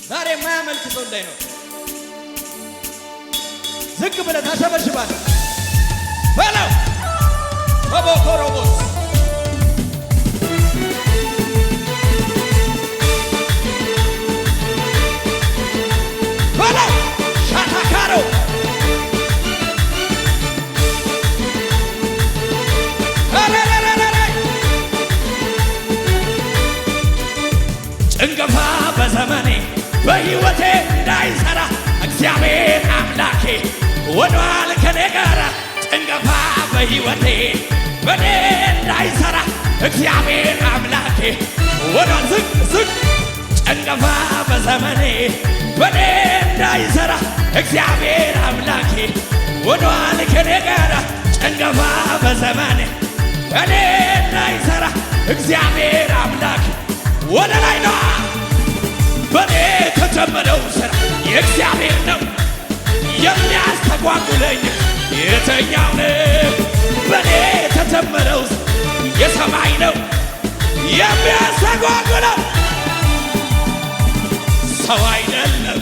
ዛሬ የማያመልክ ሰው እንዳይኖር ዝቅ ብለህ ታሸበሽባለህ በለው በቦኮሮቦስ በለው ሻታካሮ ጭንገፋ በዘመኔ በሕይወቴ እንዳይሠራ እግዚአብሔር አምላኬ ወዷል ከኔ ጋር። ጭንገፋ በሕይወቴ በኔ እንዳይሠራ እግዚአብሔር አምላኬ ወዷል። ዝቅ ዝቅ ጭንገፋ በዘመኔ በኔ እንዳይሠራ እግዚአብሔር አምላኬ ወዷል ከኔ ጋር። ጭንገፋ በዘመኔ በኔ እንዳይሠራ እግዚአብሔር አምላኬ ወደ ላይ ነው። በኔ ተጀመረው ሥራ የእግዚአብሔር ነው። የሚያስተጓጉለኝ የተኛው ነው። በኔ ተጀመረው የሰማይ ነው የሚያስተጓጉለው ሰው አይደለም።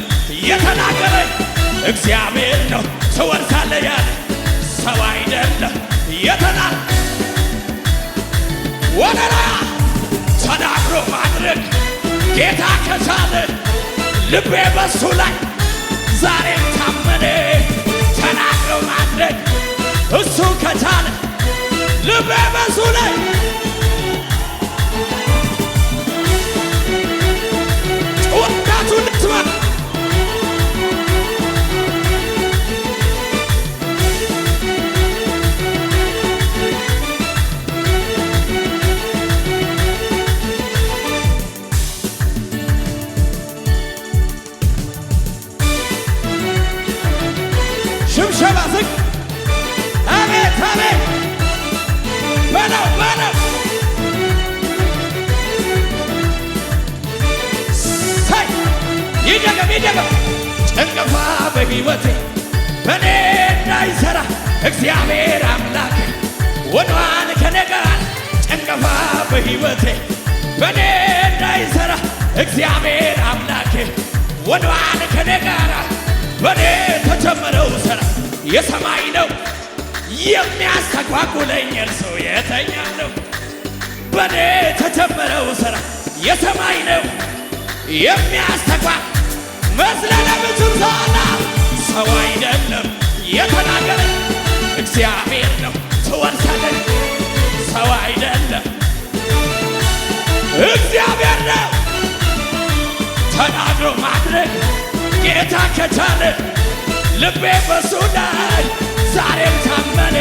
የተናገረኝ እግዚአብሔር ነው። ትወርሳለህ ያለ ሰው አይደለም። ወደ ላይ ተናግሮ ማድረግ ጌታ ከቻለ ልቤ በሱ ላይ ዛሬም ታመነ። ተናግሮ ማድረግ እሱ ከቻለ ልቤ በሱ ላይ ወጣቱን ልትማ ሽብሸባ ዝቅ አቤት አቤት በለው በለው ሳይ ይደገም ይደገም ጭንገፋ በሕይወቴ በኔ እንዳይሠራ እግዚአብሔር አምላኬ ወዷል ከኔ ጋር። ጭንገፋ በሕይወቴ በኔ እንዳይሠራ እግዚአብሔር አምላኬ ወዷል ከኔ ጋር። በኔ ተጀመረው ሥራ የሰማይ ነው የሚያስተጓጉለኝ እርሱ የተኛ ነው። በኔ ተጀመረው ሥራ የሰማይ ነው መስለለምችም ሰዋና ሰው አይደለም። የተናገረ እግዚአብሔር ነው። ትወርሳለህ ሰው አይደለም እግዚአብሔር ነው። ተናግሮ ማድረግ ጌታ ከቻለ ልቤ በሱ ላይ ዛሬም ታመነ።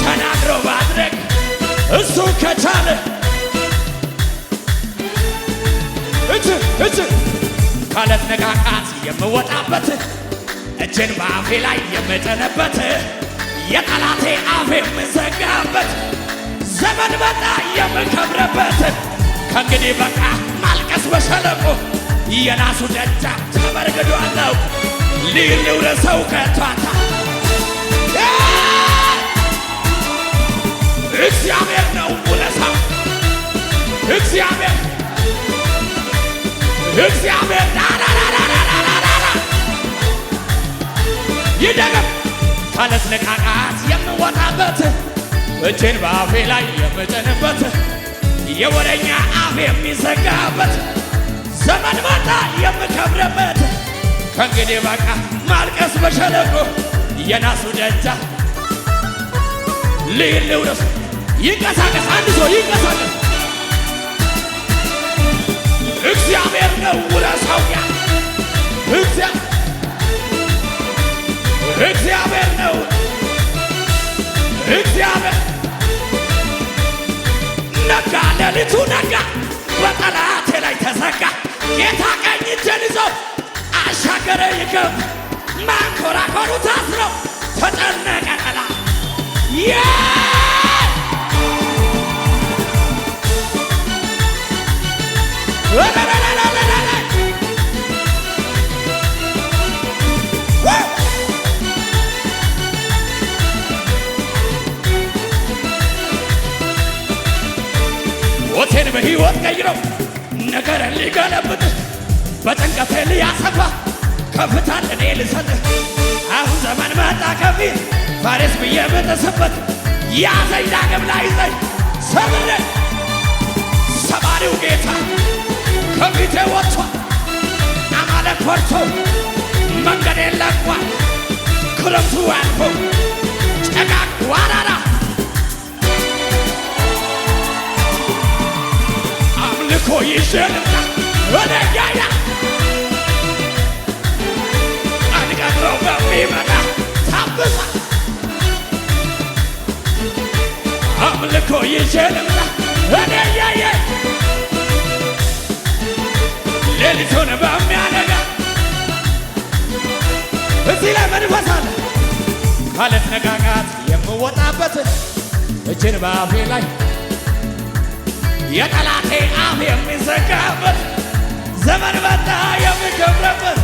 ተናግሮ ማድረግ እሱ ከቻለ እጅ ካለት ነቃቃት የምወጣበት እጄን በአፌ ላይ የምጭንበት የጠላቴ አፌ የምዘጋበት ዘመን መጣ የምከብርበት። ከእንግዲህ በቃ ማልቀስ በሸለቆ የናሱ ደጃፍ ተበርግዷለው። ልውረሰው ከቷታ እግዚአብሔር ነው ውለሳው እግዚአብሔር ይደገም ካለት ነቃቃት የምወጣበት እጄን በአፌ ላይ የምጭንበት የወረኛ አፍ የሚዘጋበት ዘመን መጣ የምከብርበት። ከእንግዲህ በቃ ማልቀስ በሸለቆ የናሱ ደጃፍ ልውረስ ይንቀሳቀስ አንድ ሰው ይንቀሳቀስ። እግዚአብሔር ነው ውለሳው ያ እግዚአብሔር ነው እግዚአብሔር ነጋ ሌሊቱ ነጋ በጠላቴ ላይ ተዘጋ። ጌታ ቀኝ እጄን ይዞ አሻገረ ይገብ ማንኮራኮሩ ታስሮ ተጨነቀ ጠላት ሞቴን በሕይወት ቀይረው ነገርን ሊገለብጥ ጭንቀቴ ሊያሰፋ ከፍታ ለኔ ልሰጥህ አሁን ዘመን መጣ ከፊት ፋሬስ ብዬ በተሰበት ያዘኝ ዳግም ላይ ይዘኝ ሰብሬ ሰባሪው ጌታ ከፊቴ ወጥቷል አማለክ ፈርቶ መንገዴን ለቋል ክረምቱ አልፎ ጨጋግ ዋራራ አምልኮ ይዤ ልምጣ ወደ ያያ አንቀጥረው በሚመጣ ታብሳ አምልኮ ይዤ ልምጣ ወደ ያያ ሌሊቱን በሚያነጋ እዚህ ላይ መንፈስ አለ ካለት ነጋጋት የምወጣበት እጅን በአፌ ላይ የጠላቴ አፍ የሚዘጋበት ዘመን መጣ የሚከብረበት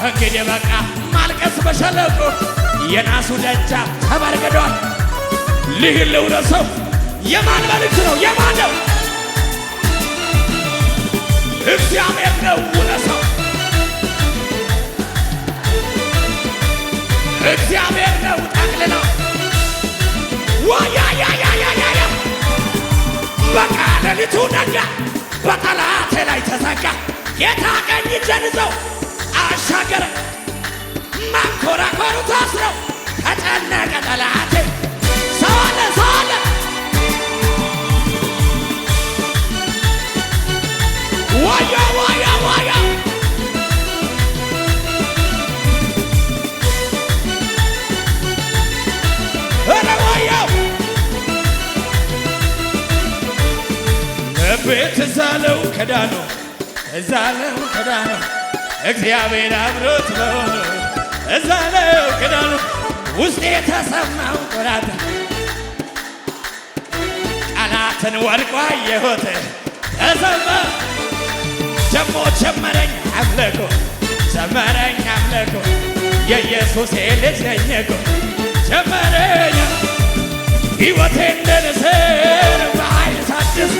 እንግዲህ በቃ ማልቀስ በሸለቆ የናሱ ደጃፍ ተበርግዷል። ልሂድ ልውረሰው የማን መልእክት ነው? የማን ነው? እግዚአብሔር ነው። ውረሰው እግዚአብሔር ነው። ጠቅልለው ዋያያያያያ በቃ ሌሊቱ ነጋ፣ በጠላቴ ላይ ተዘጋ። ጌታ ቀኝ እጄን ይዘው አሻገረ። ማንኮራኮሩ ታስረው ተጨነቀ ጠላቴ። ሰው አለ ሰው አለ ዋያ ዋያ ዋያ ኧረ ዋያው ቤት እዛለው ከዳኑ እዛለው ከዳኑ እግዚአብሔር አብሮት በሆኑ እዛለው ከዳኑ ውስጤ የተሰማው ቆራት ቃላትን ወድቋ የሆተ ተሰማ ጀሞ ጀመረኝ አምልኮ ጀመረኝ አምልኮ የኢየሱስ ልጅ ነኝ እኮ ጀመረኝ ሕይወቴ እንደ ንስር በኃይል ታድሶ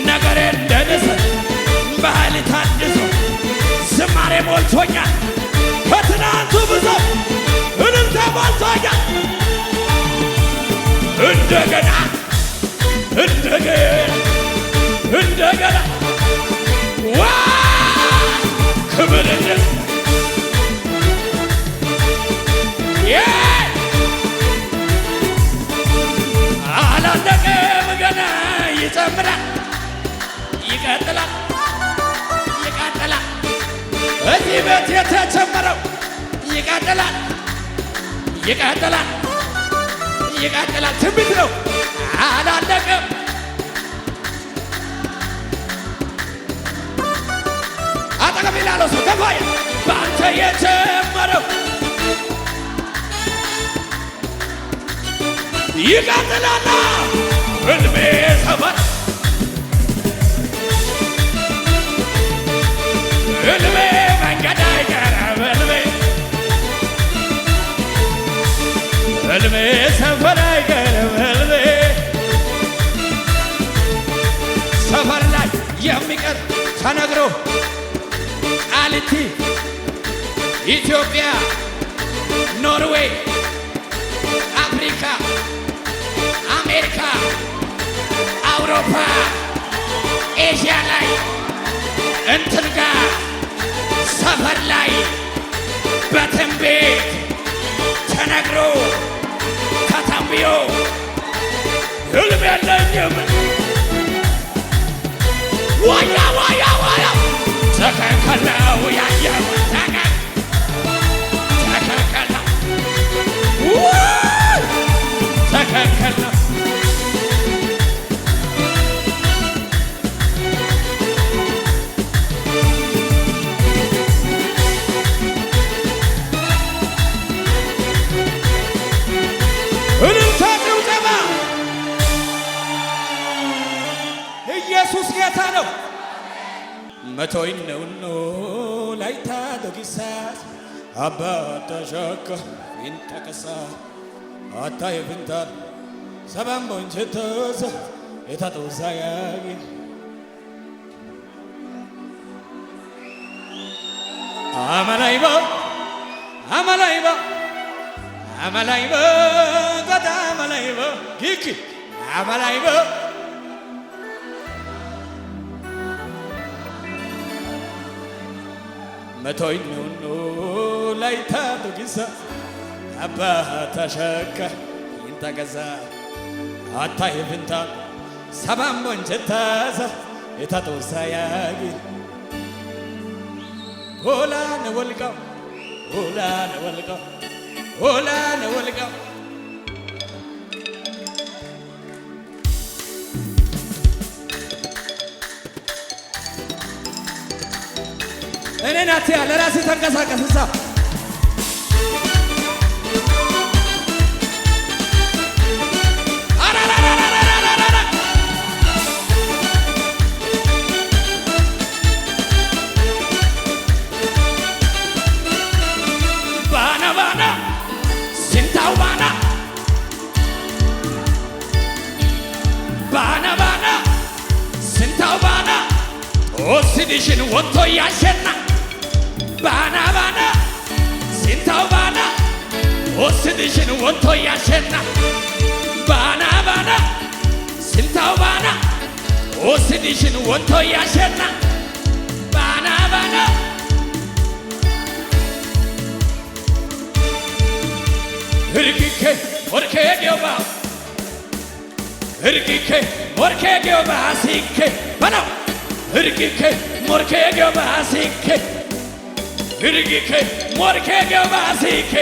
ነገሬ እንደ ንስር በኃይል ታድሶ ዝማሬ ሞልቶኛል ከትናንቱ ብዙ እልልታ ሞልቶኛል እንደገና እንደገና እንደገና ዋ ክብር አላለቀም ገና ይጨምራል ይቀጥላል ይቀጥላል እዚህ ቤት የተጀመረው ይቀጥላል ይቀጥላል ይቀጥላል ትንቢት ነው አላለቀም አጠገብ ላለው ሰው ከፋየ በአንተ የጀመረው ይቀጥላል ሕልሜ ሰፈር ሕልሜ መንገድ አይቀርም ሕልሜ ሰፈር አይቀርም ሕልሜ ሰፈር ላይ የሚቀር ተነግሮ ቃሊቲ ኢትዮጵያ ኖርዌይ አፍሪካ አሜሪካ አውሮፓ ኤዥያ ላይ እንትን ጋር ሰፈር ላይ በትንቢት ተነግሮ ተተንብዮ ሕልም የለኝም ዋያ ዋያ ዋያ ትክክል ነው ያየው ትክክል ነው ትክክል ነው እልልታ ጭብጨባ ኢየሱስ ጌታ ነው መቶኝ ነውኖ ላይታ ዶጊሳስ አባታሻካ ኢንተከሳ አታ የፍንታል ሰባን ቦንቸቶሶ የታጦሳያጊ አመላይባ አመላይባ አመላይባ ገዳ አመላይባ ኪኪ አመላይባ መቶኝ ነው ላይታ ዱጊሳ አባ ተሸከ ይንተገዛ አታ ይፍንታ ሰባም ወንጀታዛ የታጦሳ ያጊ ሆላ ነወልቃ ሆላ ነወልቃ ሆላ ነወልቃ እኔ ናት ያለ ራሴ ተንቀሳቀስሳ ኦሲዲሽን ወጥቶ ያሸና ባና ባና ሲንታው ባና ኦሲዲሽን ወጥቶ ያሸና ባና ባና ሲንታው ባና ኦሲዲሽን ወጥቶ ያሸና ባና ባና ህርኪኬ ወርኬ ጌባ ህርኪኬ ወርኬ ጌባ ሲኬ ባናው ህርጊኬ ሞርኬ ገባሲኬ ህርጊኬ ሞርኬ ገባሲኬ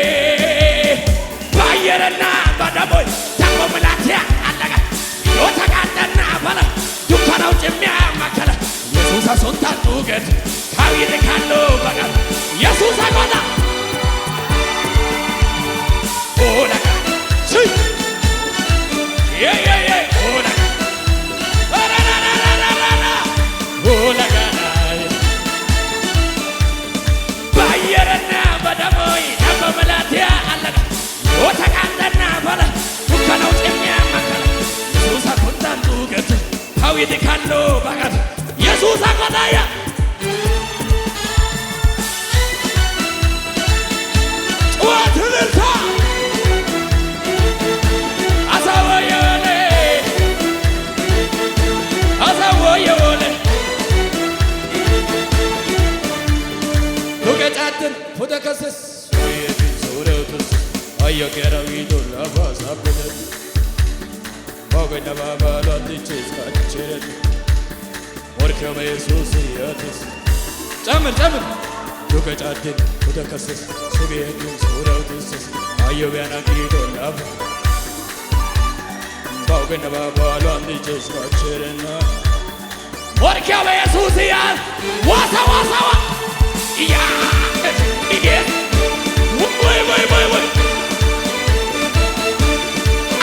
ባየረና ባዳቦይ ታቆ ምላቲያ አለጋ ዮተቃጠና ባላ ዱካናው ጭሚያ ማከለ ኢየሱስ አሶንታ ዱገት ካዊል ካሎ ባጋ ኢየሱስ አቆጣ ኦላጋ ሲ የ ኦላጋ ባየረና በደሞይ ደበመላቲያ አለጋ ወተቃጠና ባላ ዱካናው ጭሚያ ማከለ ኢየሱስ አቆጣን ዱገት ካዊል ካሎ ባጋ ኢየሱስ አቆጣያ ጩኸትልታ አሳወየወለ ዱገጫትን ፉተከስስ ወየትን ሰውረውትስ አየገራዊዶ ላባሳብነት ባገነባባሏትችስ ካችረት ወርከበ ኢየሱስ ያትስ ጨምር ዱገጫትን ፉተከስስ ወየትን ሰውረውትስ አየገራዊዶ ላባ ባገነባባሏትችስ ካችረና ወርከበ ኢየሱስ ያት ዋሳ ያ ይሄ ወይ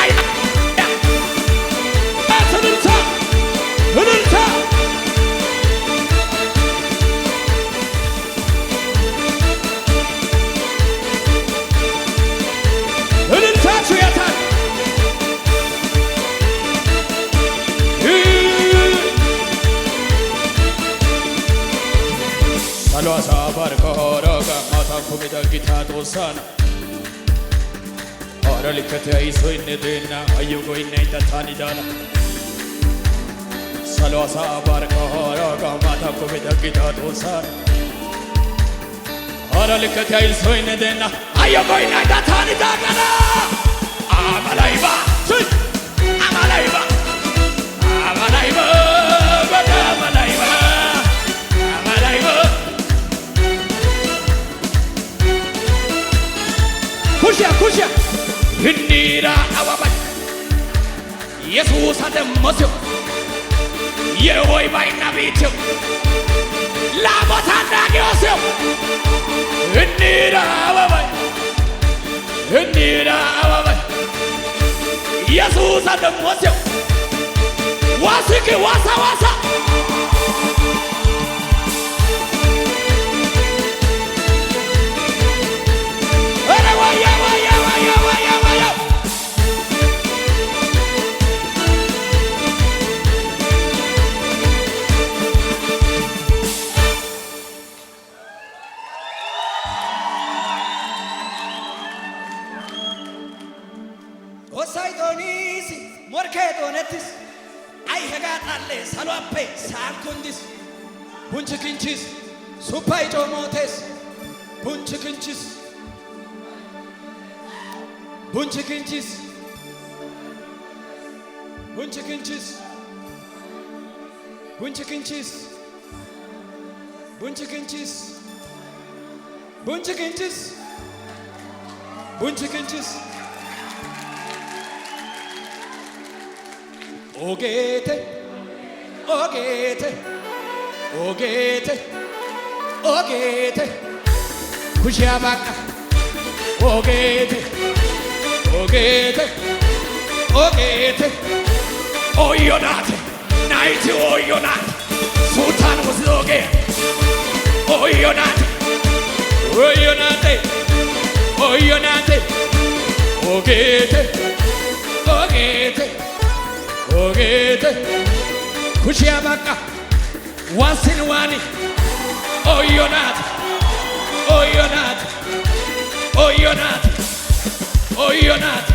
አይ አትልታ ቹያታ ሳሏሳ ባርኮሮጋ ማታኮ ሜዳጊታ ጦሳና አረ ልከተ አይሶይነደና አየጎይና ኢታታኒዳና ሳሏሳ ባርኮሮጋ ማታኮ ሜዳጊታ ጦሳና አረ ልከተ አይሶይነደና አየጎይና ኢታታኒዳና አማላይባ አማላይባ አማላይባ በዳማላይባ አማላይባ ኩሽያ ህኒራ አባባይ ኢየሱስ አደመሰው የወይ ባይና ቤቴው ላቦታና ጊዮሴው ህኒራ አባባይ ኢየሱስ አደመሰው ዋስኪ ዋሳ ቡንችክንችስ ሱፓይ ጮሞቴስ ቡንችክንችስ ቡንችክንችስ ቡንችክንችስ ቡንችክንችስ ቡንችክንችስ ቡንችክንችስ ቡንችክንችስ ኦጌቴ ኦጌቴ ኦጌቴ ኦጌቴ ኩሽያ ባቃ ኦጌቴ ኦጌቴ ኦጌቴ ኦዮናት ናይቲ ኦዮናት ሱታን ወዝኦጌ ኦዮናት ኦዮናት ኦዮናት ኦጌቴ ኦጌቴ ኦጌቴ ኩሽያ ባቃ ዋሲን ዋኒ ኦዮናት ኦዮናት ኦዮናት ኦዮናት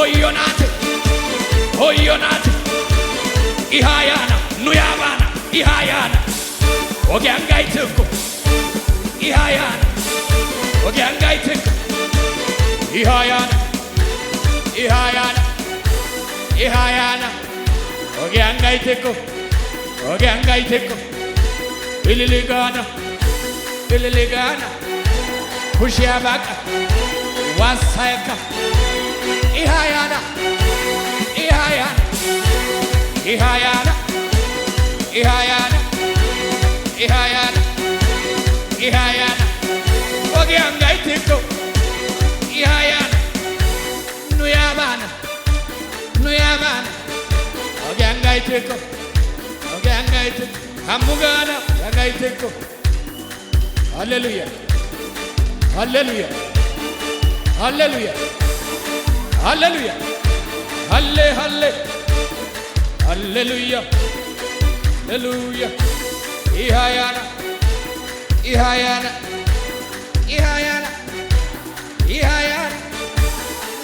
ኦዮናት ኦዮናት ኢሃያና ኑያባና ኢሃያና ኦጊያንጋይትኩ ኢሃያና ኦጊያንጋይትኩ ኢሃያና ኢሃያና ኢሃያና ኦጊያንጋይትኩ ኦጊያንጋይትኩ ኢሊሊጋና ኢሊሊጋና ኩሽያ ባቃ ዋሳይካ ኢሃያና ኢሃያና ኢሃያና ኢሃያና ኢሃያና ኢሃያና ኦጊያንጋይትኩ ኢሃያና ኑያባና ኑያባና ኦጊያንጋይትኩ ኦጊያንጋይትኩ አሙጋና ያንጋይትኩ ሃሌሉያ ሃሌሉያ ሃሌሉያ ሃሌሉያ ሃሌ ሃሌ ሃሌሉያ ሃሌሉያ ኢሃያና ኢሃያና ኢሃያና ኢሃያና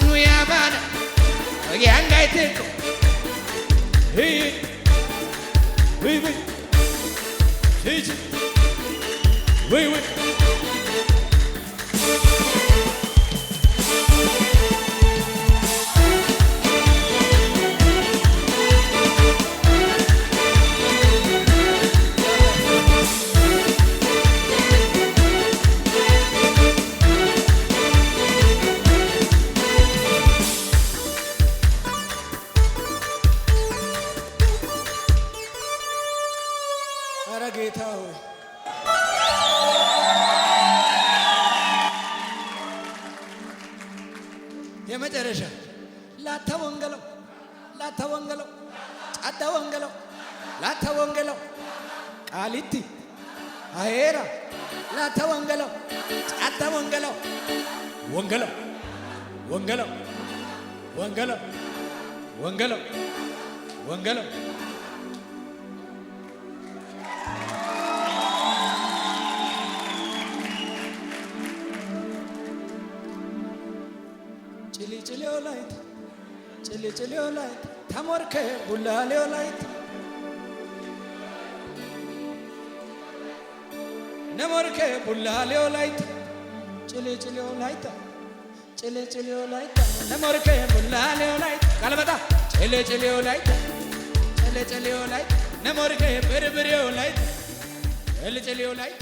ኑያባና ኦጊያንጋይትኩ ሂ ሂ ሂ ሂ ሂ ኧረ ጌታ ሆይ የመጨረሻ ላታ ወንገለው ላታ ወንገለው ጫዳ ወንገለው ላታ ወንገለው ቃሊቲ አሄራ ላታ ወንገለው ጫዳ ወንገለው ወንገለው ወንገለው ወንገለው ወንገለው ወንገለው ጭሊጭሌው ላይት ጭሊጭሌው ላይት ተሞርከ ቡላሌው ላይት ነሞርከ ቡላሌው ላይት ጭሊጭሌው ላይት ጭሊጭሌው ላይት ነሞርከ ቡላሌው ላይት ቀለበታ ጭሊጭሌው ላይት ጭሊጭሌው ላይት ነሞርከ ብርብሬው ላይት ጭሊጭሌው ላይት